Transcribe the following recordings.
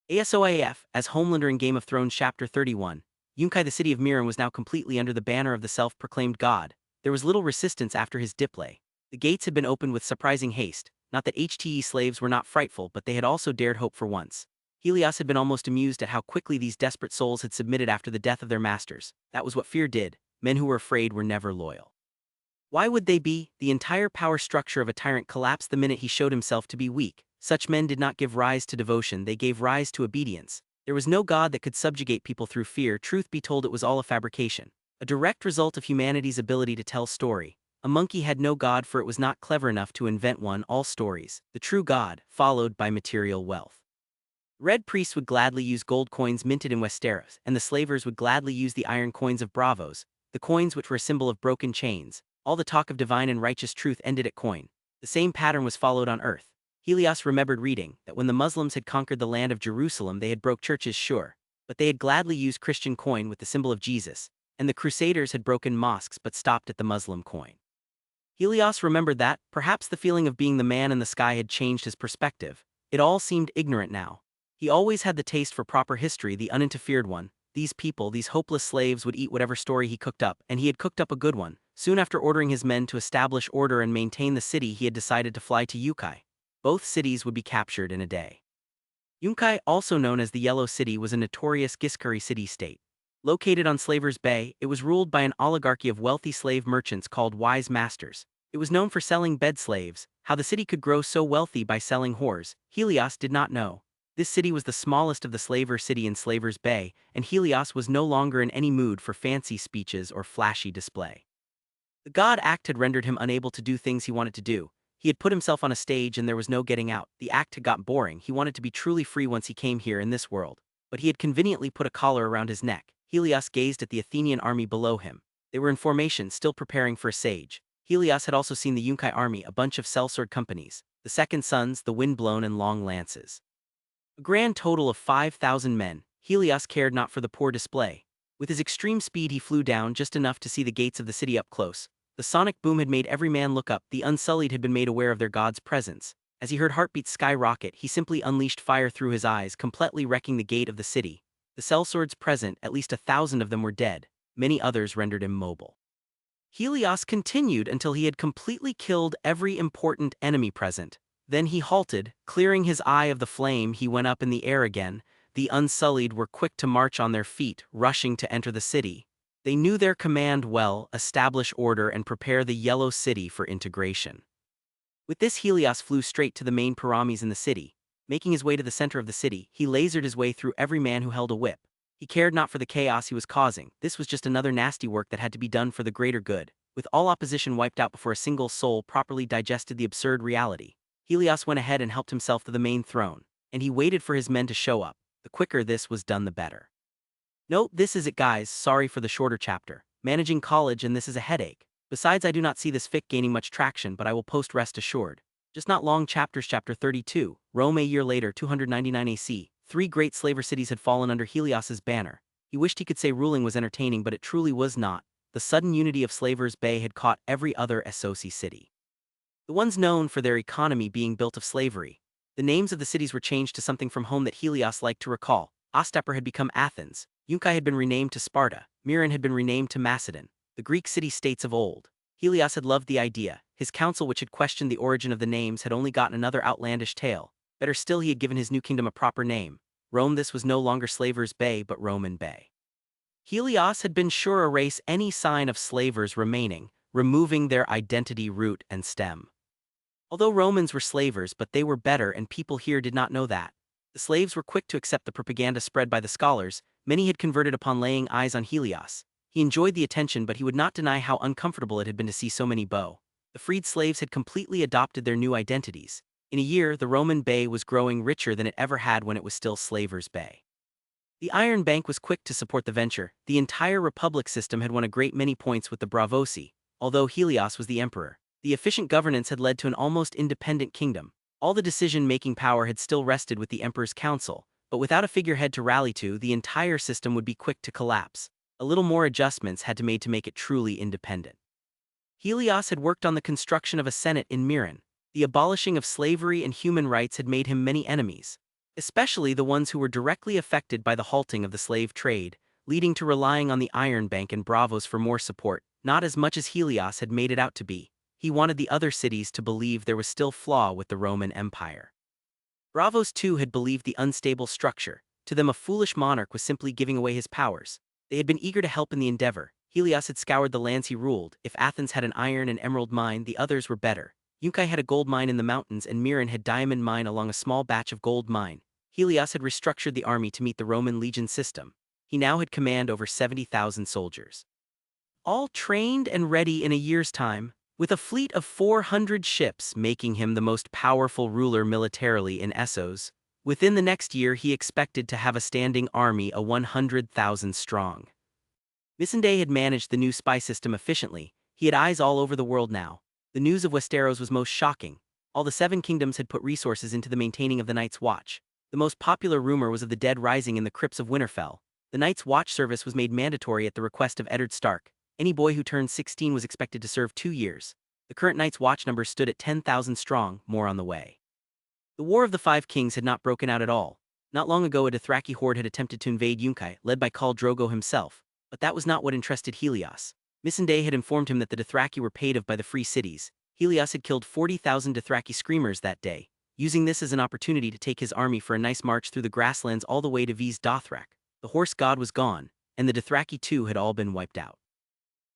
ASOIAF, as Homelander in Game of Thrones Chapter 31, Yunkai, the city of Myrr, was now completely under the banner of the self-proclaimed god. There was little resistance after his diplay. The gates had been opened with surprising haste, not that HTE slaves were not frightful, but they had also dared hope for once. Helios had been almost amused at how quickly these desperate souls had submitted after the death of their masters. That was what fear did. Men who were afraid were never loyal. Why would they be? The entire power structure of a tyrant collapsed the minute he showed himself to be weak. Such men did not give rise to devotion, they gave rise to obedience. There was no god that could subjugate people through fear. Truth be told, it was all a fabrication. A direct result of humanity's ability to tell story. A monkey had no god, for it was not clever enough to invent one. All stories, the true god, followed by material wealth. Red priests would gladly use gold coins minted in Westeros, and the slavers would gladly use the iron coins of Bravos, the coins which were a symbol of broken chains. All the talk of divine and righteous truth ended at coin. The same pattern was followed on earth. Helios remembered reading that when the Muslims had conquered the land of Jerusalem, they had broke churches, sure, but they had gladly used Christian coin with the symbol of Jesus, and the Crusaders had broken mosques but stopped at the Muslim coin. Helios remembered that, perhaps the feeling of being the man in the sky had changed his perspective. It all seemed ignorant now. He always had the taste for proper history, the uninterfered one. These people, these hopeless slaves, would eat whatever story he cooked up, and he had cooked up a good one. Soon after ordering his men to establish order and maintain the city, he had decided to fly to Yunkai. Both cities would be captured in a day. Yunkai, also known as the Yellow City, was a notorious Giscari city-state. Located on Slavers Bay, it was ruled by an oligarchy of wealthy slave merchants called wise masters. It was known for selling bed slaves. How the city could grow so wealthy by selling whores, Helios did not know. This city was the smallest of the slaver city in Slavers Bay, and Helios was no longer in any mood for fancy speeches or flashy display. The God act had rendered him unable to do things he wanted to do. He had put himself on a stage and there was no getting out. The act had got boring. He wanted to be truly free once he came here in this world. But he had conveniently put a collar around his neck. Helios gazed at the Athenian army below him. They were in formation, still preparing for a siege. Helios had also seen the Yunkai army, a bunch of sellsword companies, the Second Sons, the Windblown, and Long Lances. A grand total of 5,000 men. Helios cared not for the poor display. With his extreme speed he flew down just enough to see the gates of the city up close. The sonic boom had made every man look up. The Unsullied had been made aware of their god's presence. As he heard heartbeats skyrocket, he simply unleashed fire through his eyes, completely wrecking the gate of the city. The sellswords present, at least 1,000 of them, were dead. Many others rendered immobile. Helios continued until he had completely killed every important enemy present. Then he halted, clearing his eye of the flame. He went up in the air again. The Unsullied were quick to march on their feet, rushing to enter the city. They knew their command well: establish order and prepare the Yellow City for integration. With this, Helios flew straight to the main pyramids in the city. Making his way to the center of the city, he lasered his way through every man who held a whip. He cared not for the chaos he was causing. This was just another nasty work that had to be done for the greater good. With all opposition wiped out before a single soul properly digested the absurd reality, Helios went ahead and helped himself to the main throne, and he waited for his men to show up. The quicker this was done, the better. Note, this is it, guys. Sorry for the shorter chapter. Managing college, and this is a headache. Besides, I do not see this fic gaining much traction, but I will post, rest assured. Just not long chapters. Chapter 32, Rome. A year later, 299 AC, 3 great slaver cities had fallen under Helios's banner. He wished he could say ruling was entertaining, but it truly was not. The sudden unity of Slavers Bay had caught every other SOC city. The ones known for their economy being built of slavery. The names of the cities were changed to something from home that Helios liked to recall. Ostepper had become Athens. Yunkai had been renamed to Sparta. Myrr had been renamed to Macedon, the Greek city-states of old. Helios had loved the idea. His council, which had questioned the origin of the names, had only gotten another outlandish tale. Better still, he had given his new kingdom a proper name. Rome. This was no longer Slavers Bay, but Roman Bay. Helios had been sure to erase any sign of slavers remaining, removing their identity, root, and stem. Although Romans were slavers, but they were better, and people here did not know that. The slaves were quick to accept the propaganda spread by the scholars. Many had converted upon laying eyes on Helios. He enjoyed the attention, but he would not deny how uncomfortable it had been to see so many bow. The freed slaves had completely adopted their new identities. In a year, the Roman Bay was growing richer than it ever had when it was still Slavers Bay. The Iron Bank was quick to support the venture. The entire Republic system had won a great many points with the Bravosi. Although Helios was the emperor, the efficient governance had led to an almost independent kingdom. All the decision-making power had still rested with the emperor's council, but without a figurehead to rally to, the entire system would be quick to collapse. A little more adjustments had to be made to make it truly independent. Helios had worked on the construction of a senate in Myrr. The abolishing of slavery and human rights had made him many enemies. especially the ones who were directly affected by the halting of the slave trade, leading to relying on the Iron Bank and Bravos for more support, not as much as Helios had made it out to be. He wanted the other cities to believe there was still flaw with the Roman Empire. Bravos too had believed the unstable structure. To them a foolish monarch was simply giving away his powers. They had been eager to help in the endeavor. Helios had scoured the lands he ruled. If Athens had an iron and emerald mine, the others were better. Yunkai had a gold mine in the mountains and Myrr had diamond mine along a small batch of gold mine. Helios had restructured the army to meet the Roman legion system. He now had command over 70,000 soldiers, all trained and ready in a year's time, with a fleet of 400 ships, making him the most powerful ruler militarily in Essos. Within the next year he expected to have a standing army of 100,000 strong. Missandei had managed the new spy system efficiently. He had eyes all over the world now. The news of Westeros was most shocking. All the 7 kingdoms had put resources into the maintaining of the Night's Watch. The most popular rumor was of the dead rising in the crypts of Winterfell. The Night's Watch service was made mandatory at the request of Eddard Stark. Any boy who turned 16 was expected to serve 2 years. The current Night's Watch number stood at 10,000 strong, more on the way. The War of the Five Kings had not broken out at all. Not long ago a Dothraki horde had attempted to invade Yunkai, led by Khal Drogo himself, but that was not what interested Helios. Missandei had informed him that the Dothraki were paid off by the free cities. Helios had killed 40,000 Dothraki screamers that day, using this as an opportunity to take his army for a nice march through the grasslands all the way to V's Dothrak. The horse god was gone, and the Dothraki too had all been wiped out.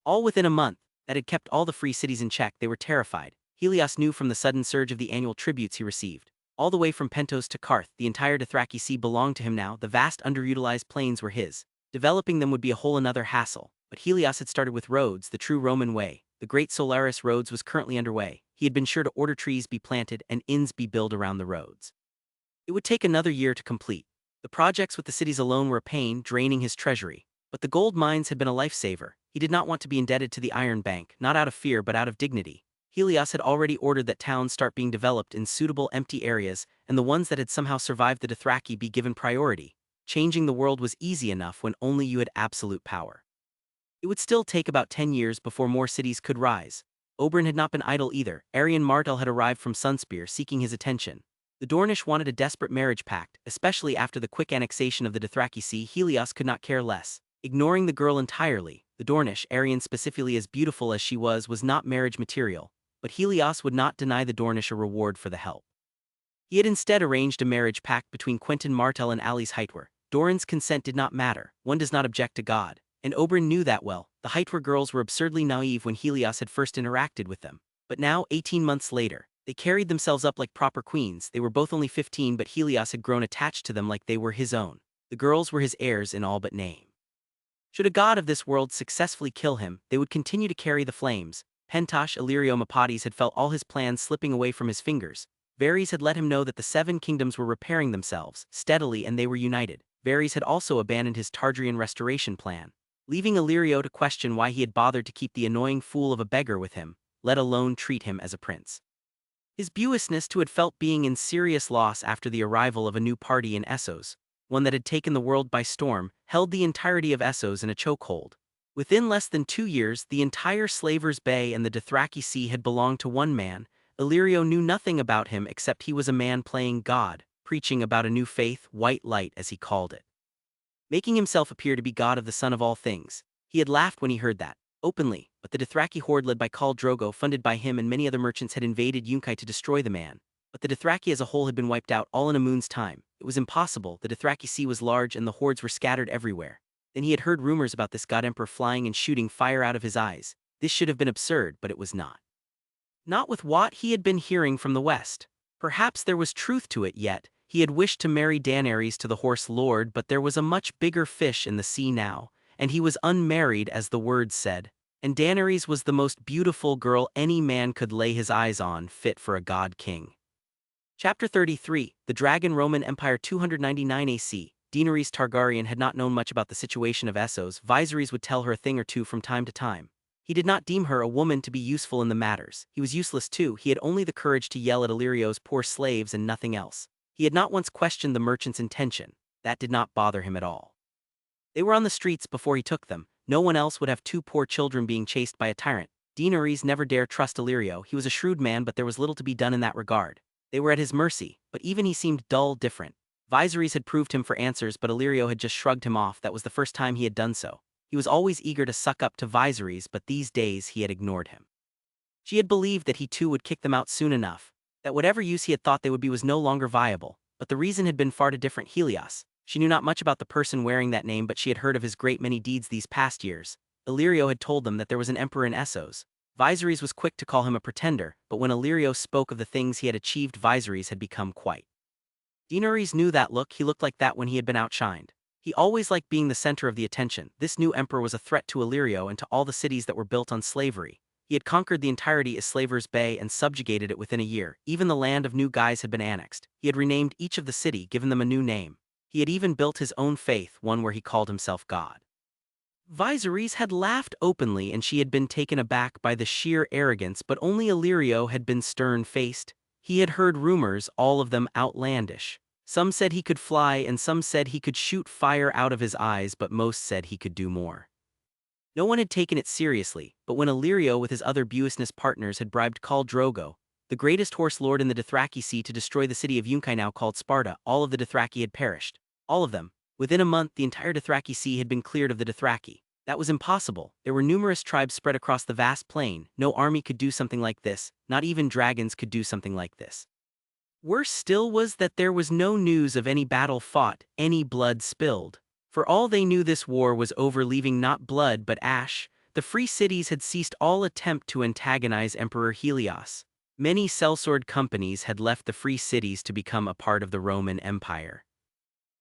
All within a month. That had kept all the free cities in check. They were terrified. Helios knew from the sudden surge of the annual tributes he received. All the way from Pentos to Karth, the entire Dothraki Sea belonged to him now. The vast underutilized plains were his. Developing them would be a whole another hassle. But Helios had started with roads, the true Roman way. The great Solaris roads was currently underway. He had been sure to order trees be planted and inns be built around the roads. It would take another year to complete. The projects with the cities alone were a pain, draining his treasury. But the gold mines had been a lifesaver. He did not want to be indebted to the Iron Bank, not out of fear but out of dignity. Helios had already ordered that towns start being developed in suitable empty areas, and the ones that had somehow survived the Dothraki be given priority. Changing the world was easy enough when only you had absolute power. It would still take about 10 years before more cities could rise. Oberyn had not been idle either. Arion Martell had arrived from Sunspear seeking his attention. The Dornish wanted a desperate marriage pact, especially after the quick annexation of the Dothraki Sea. Helios could not care less. Ignoring the girl entirely, the Dornish, Arion specifically as beautiful as she was not marriage material, but Helios would not deny the Dornish a reward for the help. He had instead arranged a marriage pact between Quentyn Martell and Alice Hightower. Doran's consent did not matter. One does not object to God, and Oberyn knew that well. The Hightower girls were absurdly naive when Helios had first interacted with them. But now, 18 months later, they carried themselves up like proper queens. They were both only 15, but Helios had grown attached to them like they were his own. The girls were his heirs in all but name. Should a god of this world successfully kill him, they would continue to carry the flames. Pentosh Illyrio Mepades had felt all his plans slipping away from his fingers. Varys had let him know that the 7 kingdoms were repairing themselves steadily and they were united. Varys had also abandoned his Targaryen restoration plan, leaving Illyrio to question why he had bothered to keep the annoying fool of a beggar with him, let alone treat him as a prince. His Buousness too had felt being in serious loss after the arrival of a new party in Essos, one that had taken the world by storm, held the entirety of Essos in a chokehold. Within less than 2 years, the entire Slavers' Bay and the Dothraki Sea had belonged to one man. Illyrio knew nothing about him except he was a man playing God, preaching about a new faith, white light as he called it, making himself appear to be God of the Son of all things. He had laughed when he heard that, openly, but the Dothraki horde led by Khal Drogo, funded by him and many other merchants, had invaded Yunkai to destroy the man. But the Dothraki as a whole had been wiped out all in a moon's time. It was impossible. The Dothraki Sea was large and the hordes were scattered everywhere. Then he had heard rumors about this god emperor flying and shooting fire out of his eyes. This should have been absurd, but it was not. Not with what he had been hearing from the west. Perhaps there was truth to it yet. He had wished to marry Daenerys to the Horse Lord, but there was a much bigger fish in the sea now, and he was unmarried as the words said. And Daenerys was the most beautiful girl any man could lay his eyes on, fit for a god king. Chapter 33, The Dragon Roman Empire 299 AC. Daenerys Targaryen had not known much about the situation of Essos. Viserys would tell her a thing or two from time to time. He did not deem her a woman to be useful in the matters. He was useless too. He had only the courage to yell at Illyrio's poor slaves and nothing else. He had not once questioned the merchant's intention. That did not bother him at all. They were on the streets before he took them. No one else would have 2 poor children being chased by a tyrant. Daenerys never dare trust Illyrio. He was a shrewd man, but there was little to be done in that regard. They were at his mercy, but even he seemed dull different. Viserys had proved him for answers, but Illyrio had just shrugged him off. That was the first time he had done so. He was always eager to suck up to Viserys, but these days he had ignored him. She had believed that he too would kick them out soon enough, that whatever use he had thought they would be was no longer viable, but the reason had been far too different. Helios. She knew not much about the person wearing that name, but she had heard of his great many deeds these past years. Illyrio had told them that there was an emperor in Essos. Viserys was quick to call him a pretender, but when Illyrio spoke of the things he had achieved, Viserys had become quiet. Daenerys knew that look. He looked like that when he had been outshined. He always liked being the center of the attention. This new emperor was a threat to Illyrio and to all the cities that were built on slavery. He had conquered the entirety of Slaver's Bay and subjugated it within a year. Even the land of New Guys had been annexed. He had renamed each of the city, given them a new name. He had even built his own faith, one where he called himself God. Viserys had laughed openly, and she had been taken aback by the sheer arrogance, but only Illyrio had been stern-faced. He had heard rumors, all of them outlandish. Some said he could fly, and some said he could shoot fire out of his eyes, but most said he could do more. No one had taken it seriously, but when Illyrio with his other business partners had bribed Khal Drogo, the greatest horse lord in the Dothraki Sea, to destroy the city of Yunkai, now called Sparta, all of the Dothraki had perished. All of them. Within a month, the entire Dothraki Sea had been cleared of the Dothraki. That was impossible. There were numerous tribes spread across the vast plain. No army could do something like this. Not even dragons could do something like this. Worse still was that there was no news of any battle fought, any blood spilled. For all they knew, this war was over, leaving not blood but ash. The free cities had ceased all attempt to antagonize Emperor Helios. Many sellsword companies had left the free cities to become a part of the Roman Empire.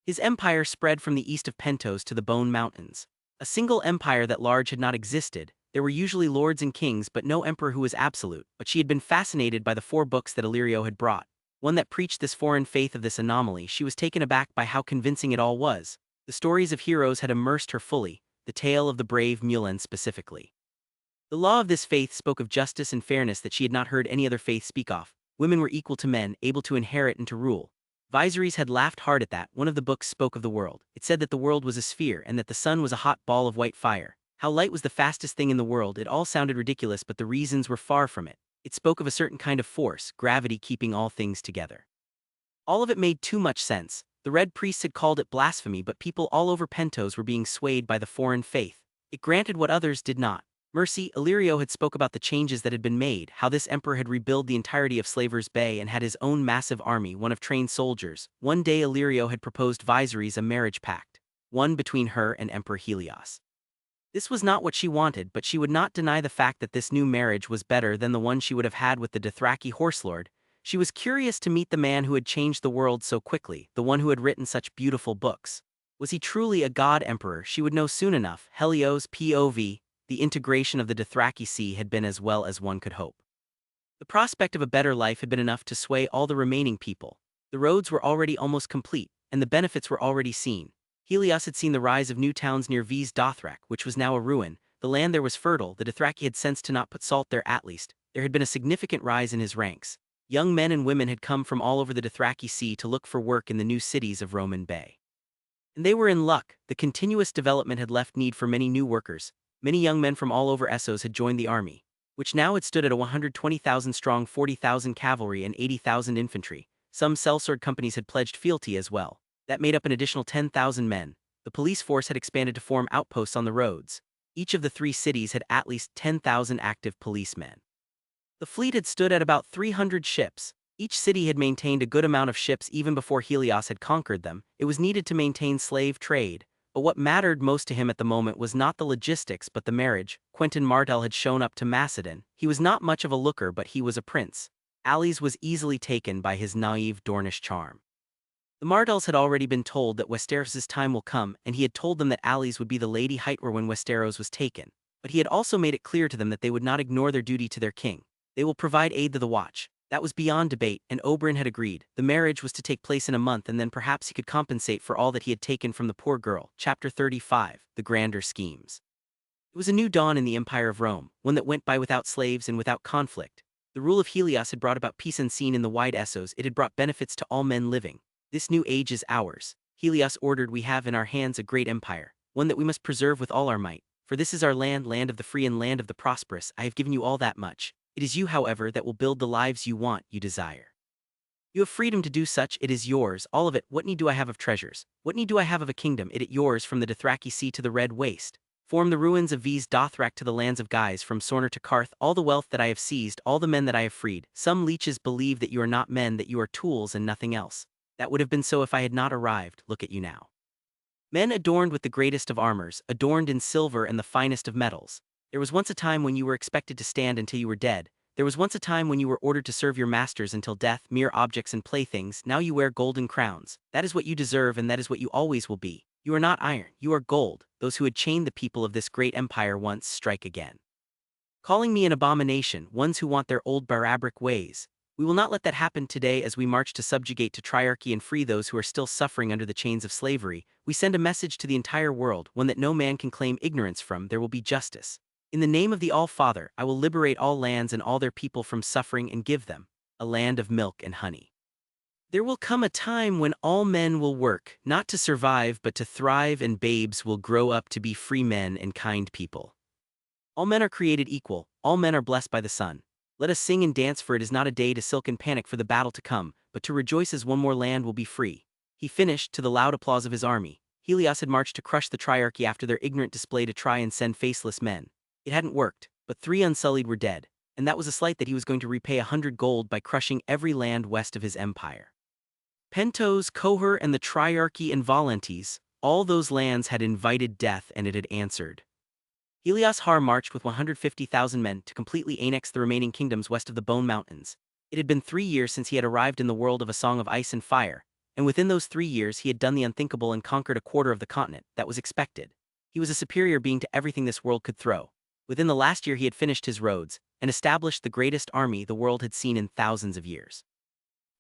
His empire spread from the east of Pentos to the Bone Mountains. A single empire that large had not existed. There were usually lords and kings, but no emperor who was absolute. But she had been fascinated by the 4 books that Illyrio had brought. One that preached this foreign faith of this anomaly. She was taken aback by how convincing it all was. The stories of heroes had immersed her fully, the tale of the brave Mulan specifically. The law of this faith spoke of justice and fairness that she had not heard any other faith speak of. Women were equal to men, able to inherit and to rule. Viserys had laughed hard at that. One of the books spoke of the world. It said that the world was a sphere and that the sun was a hot ball of white fire. How light was the fastest thing in the world. It all sounded ridiculous, but the reasons were far from it. It spoke of a certain kind of force, gravity, keeping all things together. All of it made too much sense. The Red Priests had called it blasphemy, but people all over Pentos were being swayed by the foreign faith. It granted what others did not. Mercy. Illyrio had spoke about the changes that had been made, how this emperor had rebuilt the entirety of Slaver's Bay and had his own massive army, one of trained soldiers. One day Illyrio had proposed Viserys a marriage pact, one between her and Emperor Helios. This was not what she wanted, but she would not deny the fact that this new marriage was better than the one she would have had with the Dothraki horselord. She was curious to meet the man who had changed the world so quickly, the one who had written such beautiful books. Was he truly a god emperor? She would know soon enough. Helios POV. The integration of the Dothraki Sea had been as well as one could hope. The prospect of a better life had been enough to sway all the remaining people. The roads were already almost complete, and the benefits were already seen. Helios had seen the rise of new towns near Ves Dothrak, which was now a ruin. The land there was fertile. The Dothraki had sensed to not put salt there. At least there had been a significant rise in his ranks. Young men and women had come from all over the Dothraki Sea to look for work in the new cities of Roman Bay. And they were in luck. The continuous development had left need for many new workers. Many young men from all over Essos had joined the army, which now had stood at a 120,000 strong, 40,000 cavalry and 80,000 infantry. Some sellsword companies had pledged fealty as well. That made up an additional 10,000 men. The police force had expanded to form outposts on the roads. Each of the 3 cities had at least 10,000 active policemen. The fleet had stood at about 300 ships. Each city had maintained a good amount of ships even before Helios had conquered them. It was needed to maintain slave trade. But what mattered most to him at the moment was not the logistics but the marriage. Quentyn Martell had shown up to Macedon. He was not much of a looker, but he was a prince. Alys was easily taken by his naive Dornish charm. The Martells had already been told that Westeros's time will come, and he had told them that Alys would be the Lady Hightower when Westeros was taken. But he had also made it clear to them that they would not ignore their duty to their king. They will provide aid to the Watch. That was beyond debate, and Oberyn had agreed. The marriage was to take place in a month, and then perhaps he could compensate for all that he had taken from the poor girl. Chapter 35. The Grander Schemes. It was a new dawn in the Empire of Rome, one that went by without slaves and without conflict. The rule of Helios had brought about peace unseen in the wide Essos. It had brought benefits to all men living. This new age is ours. Helios ordered, we have in our hands a great empire, one that we must preserve with all our might. For this is our land, land of the free and land of the prosperous. I have given you all that much. It is you, however, that will build the lives you want, you desire. You have freedom to do such, it is yours, all of it. What need do I have of treasures? What need do I have of a kingdom? It yours from the Dothraki Sea to the Red Waste. Form the ruins of V's Dothrak to the lands of Guys, from Sorner to Karth, all the wealth that I have seized, all the men that I have freed. Some leeches believe that you are not men, that you are tools and nothing else. That would have been so if I had not arrived, look at you now. Men adorned with the greatest of armors, adorned in silver and the finest of metals. There was once a time when you were expected to stand until you were dead. There was once a time when you were ordered to serve your masters until death, mere objects and playthings. Now you wear golden crowns. That is what you deserve, and that is what you always will be. You are not iron, you are gold. Those who had chained the people of this great empire once strike again. Calling me an abomination, ones who want their old barbaric ways. We will not let that happen today. As we march to subjugate to triarchy and free those who are still suffering under the chains of slavery. We send a message to the entire world, one that no man can claim ignorance from. There will be justice. In the name of the All-Father, I will liberate all lands and all their people from suffering and give them a land of milk and honey. There will come a time when all men will work, not to survive but to thrive, and babes will grow up to be free men and kind people. All men are created equal, all men are blessed by the sun. Let us sing and dance, for it is not a day to silk and panic for the battle to come, but to rejoice as one more land will be free. He finished, to the loud applause of his army. Helios had marched to crush the triarchy after their ignorant display to try and send faceless men. It hadn't worked, but 3 unsullied were dead, and that was a slight that he was going to repay 100 gold by crushing every land west of his empire. Pentos, Kohor, and the triarchy and Volentes, all those lands had invited death, and it had answered. Helios Har marched with 150,000 men to completely annex the remaining kingdoms west of the Bone Mountains. It had been 3 years since he had arrived in the world of A Song of Ice and Fire, and within those 3 years he had done the unthinkable and conquered a quarter of the continent. That was expected. He was a superior being to everything this world could throw. Within the last year he had finished his roads, and established the greatest army the world had seen in thousands of years.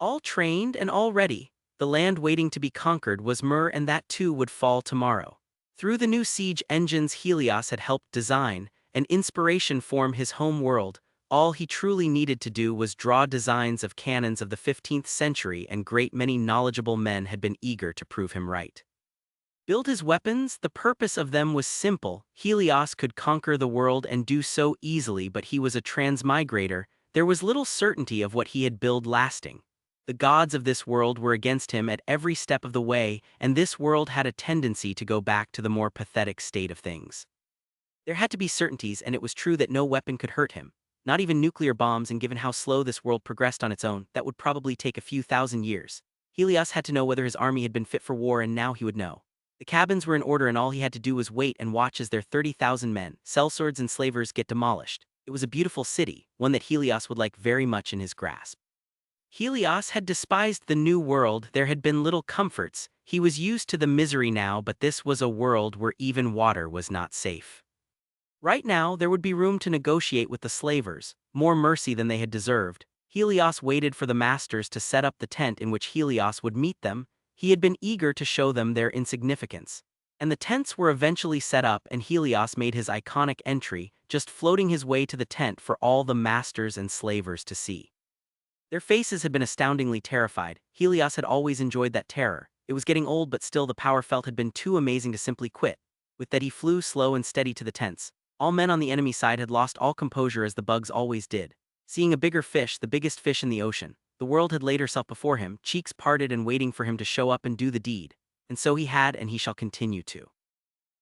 All trained and all ready, the land waiting to be conquered was Myrr, and that too would fall tomorrow. Through the new siege engines Helios had helped design and inspiration form his home world, all he truly needed to do was draw designs of cannons of the 15th century, and great many knowledgeable men had been eager to prove him right. Build his weapons, the purpose of them was simple. Helios could conquer the world and do so easily, but he was a transmigrator. There was little certainty of what he had built lasting. The gods of this world were against him at every step of the way, and this world had a tendency to go back to the more pathetic state of things. There had to be certainties, and it was true that no weapon could hurt him, not even nuclear bombs, and given how slow this world progressed on its own, that would probably take a few thousand years. Helios had to know whether his army had been fit for war, and now he would know. The cabins were in order, and all he had to do was wait and watch as their 30,000 men, sellswords and slavers, get demolished. It was a beautiful city, one that Helios would like very much in his grasp. Helios had despised the new world. There had been little comforts. He was used to the misery now, but this was a world where even water was not safe. Right now, there would be room to negotiate with the slavers, more mercy than they had deserved. Helios waited for the masters to set up the tent in which Helios would meet them. He had been eager to show them their insignificance. And the tents were eventually set up, and Helios made his iconic entry, just floating his way to the tent for all the masters and slavers to see. Their faces had been astoundingly terrified. Helios had always enjoyed that terror. It was getting old, but still the power felt had been too amazing to simply quit. With that he flew slow and steady to the tents. All men on the enemy side had lost all composure, as the bugs always did. Seeing a bigger fish, the biggest fish in the ocean, the world had laid herself before him, cheeks parted and waiting for him to show up and do the deed. And so he had, and he shall continue to.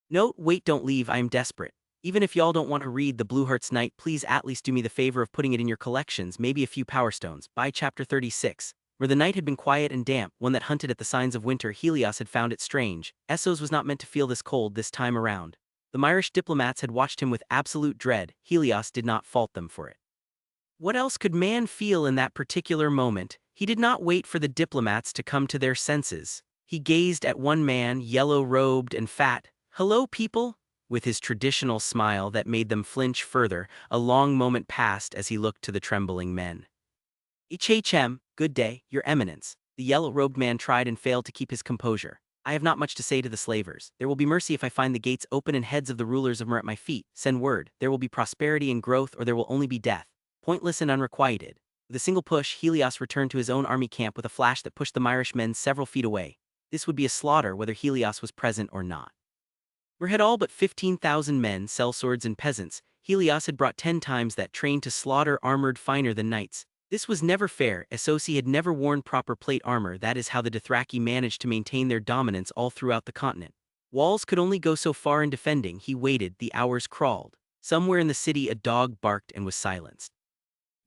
Note, wait, don't leave, I am desperate. Even if y'all don't want to read the Blue Hearts Night, please at least do me the favor of putting it in your collections, maybe a few Power Stones. By chapter 36, where the night had been quiet and damp, one that hunted at the signs of winter, Helios had found it strange. Essos was not meant to feel this cold this time around. The Myrish diplomats had watched him with absolute dread. Helios did not fault them for it. What else could man feel in that particular moment? He did not wait for the diplomats to come to their senses. He gazed at one man, yellow-robed and fat. "Hello, people?" With his traditional smile that made them flinch further. A long moment passed as he looked to the trembling men. "HHM, good day, your eminence." The yellow-robed man tried and failed to keep his composure. "I have not much to say to the slavers. There will be mercy if I find the gates open and heads of the rulers of Myrr at my feet. Send word. There will be prosperity and growth, or there will only be death. Pointless and unrequited." With a single push, Helios returned to his own army camp with a flash that pushed the Myrish men several feet away. This would be a slaughter whether Helios was present or not. Myrr had all but 15,000 men, sellswords and peasants. Helios had brought 10 times that, trained to slaughter, armored finer than knights. This was never fair, Associ had never worn proper plate armor. That is how the Dothraki managed to maintain their dominance all throughout the continent. Walls could only go so far in defending. He waited, the hours crawled. Somewhere in the city a dog barked and was silenced.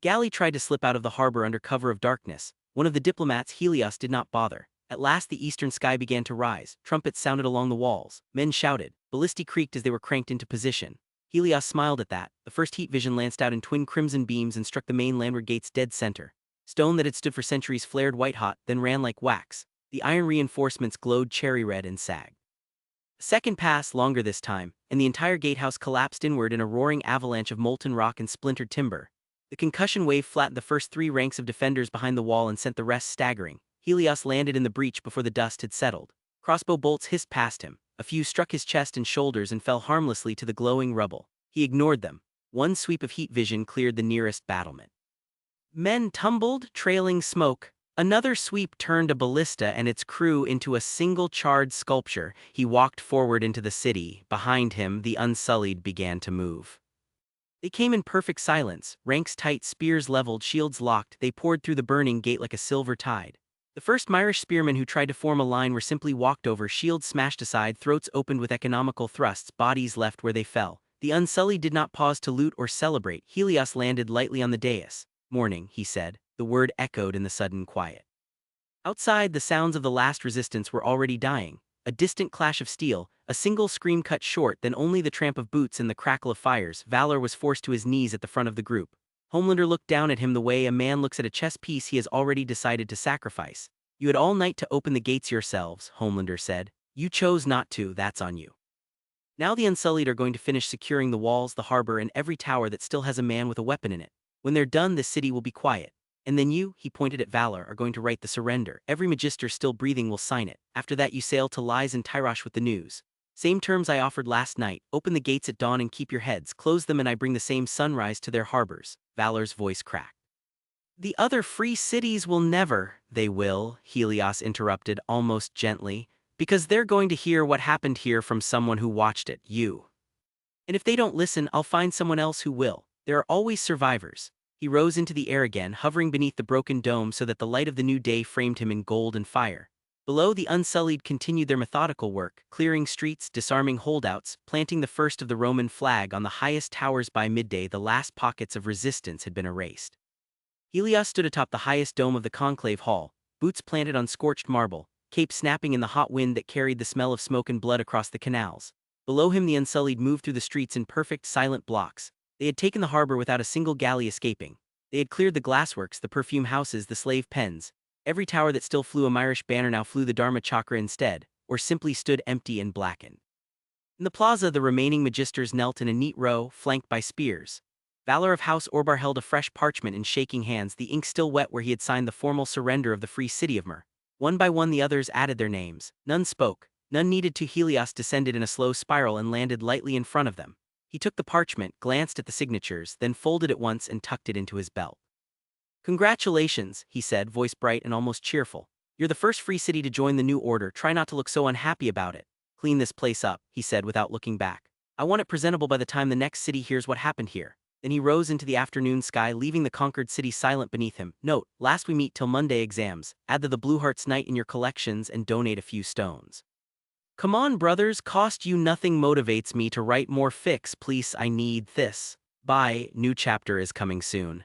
Galley tried to slip out of the harbor under cover of darkness. One of the diplomats, Helios, did not bother. At last the eastern sky began to rise. Trumpets sounded along the walls. Men shouted. Ballistae creaked as they were cranked into position. Helios smiled at that. The first heat vision lanced out in twin crimson beams and struck the main landward gate's dead center. Stone that had stood for centuries flared white-hot, then ran like wax. The iron reinforcements glowed cherry red and sagged. A second passed, longer this time, and the entire gatehouse collapsed inward in a roaring avalanche of molten rock and splintered timber. The concussion wave flattened the first three ranks of defenders behind the wall and sent the rest staggering. Helios landed in the breach before the dust had settled. Crossbow bolts hissed past him. A few struck his chest and shoulders and fell harmlessly to the glowing rubble. He ignored them. One sweep of heat vision cleared the nearest battlement. Men tumbled, trailing smoke. Another sweep turned a ballista and its crew into a single charred sculpture. He walked forward into the city. Behind him, the Unsullied began to move. They came in perfect silence, ranks tight, spears leveled, shields locked. They poured through the burning gate like a silver tide. The first Myrish spearmen who tried to form a line were simply walked over, shields smashed aside, throats opened with economical thrusts, bodies left where they fell. The Unsullied did not pause to loot or celebrate. Helios landed lightly on the dais. "Morning," he said. The word echoed in the sudden quiet. Outside, the sounds of the last resistance were already dying. A distant clash of steel, a single scream cut short, then only the tramp of boots and the crackle of fires. Valor was forced to his knees at the front of the group. Homelander looked down at him the way a man looks at a chess piece he has already decided to sacrifice. "You had all night to open the gates yourselves," Homelander said. "You chose not to, that's on you. Now the Unsullied are going to finish securing the walls, the harbor, and every tower that still has a man with a weapon in it. When they're done, this city will be quiet. And then you," he pointed at Valor, "are going to write the surrender. Every magister still breathing will sign it. After that you sail to Lies and Tyrosh with the news. Same terms I offered last night. Open the gates at dawn and keep your heads. Close them and I bring the same sunrise to their harbors." Valor's voice cracked. "The other free cities will never." "They will," Helios interrupted almost gently, "because they're going to hear what happened here from someone who watched it, you. And if they don't listen, I'll find someone else who will. There are always survivors." He rose into the air again, hovering beneath the broken dome so that the light of the new day framed him in gold and fire. Below, the Unsullied continued their methodical work, clearing streets, disarming holdouts, planting the first of the Roman flag on the highest towers. By midday, the last pockets of resistance had been erased. Helios stood atop the highest dome of the conclave hall, boots planted on scorched marble, cape snapping in the hot wind that carried the smell of smoke and blood across the canals. Below him, the Unsullied moved through the streets in perfect, silent blocks. They had taken the harbor without a single galley escaping. They had cleared the glassworks, the perfume houses, the slave pens. Every tower that still flew a Myrish banner now flew the Dharma Chakra instead, or simply stood empty and blackened. In the plaza, the remaining magisters knelt in a neat row, flanked by spears. Valor of House Orbar held a fresh parchment in shaking hands, the ink still wet where he had signed the formal surrender of the free city of Myrr. One by one the others added their names. None spoke, none needed to. Helios descended in a slow spiral and landed lightly in front of them. He took the parchment, glanced at the signatures, then folded it once and tucked it into his belt. "Congratulations," he said, voice bright and almost cheerful. "You're the first free city to join the new order. Try not to look so unhappy about it. Clean this place up," he said without looking back. "I want it presentable by the time the next city hears what happened here." Then he rose into the afternoon sky, leaving the conquered city silent beneath him. "Note, last we meet till Monday exams. Add the Blue Hearts Night in your collections and donate a few stones. Come on, brothers, cost you nothing, motivates me to write more fics. Please, I need this. Bye, new chapter is coming soon."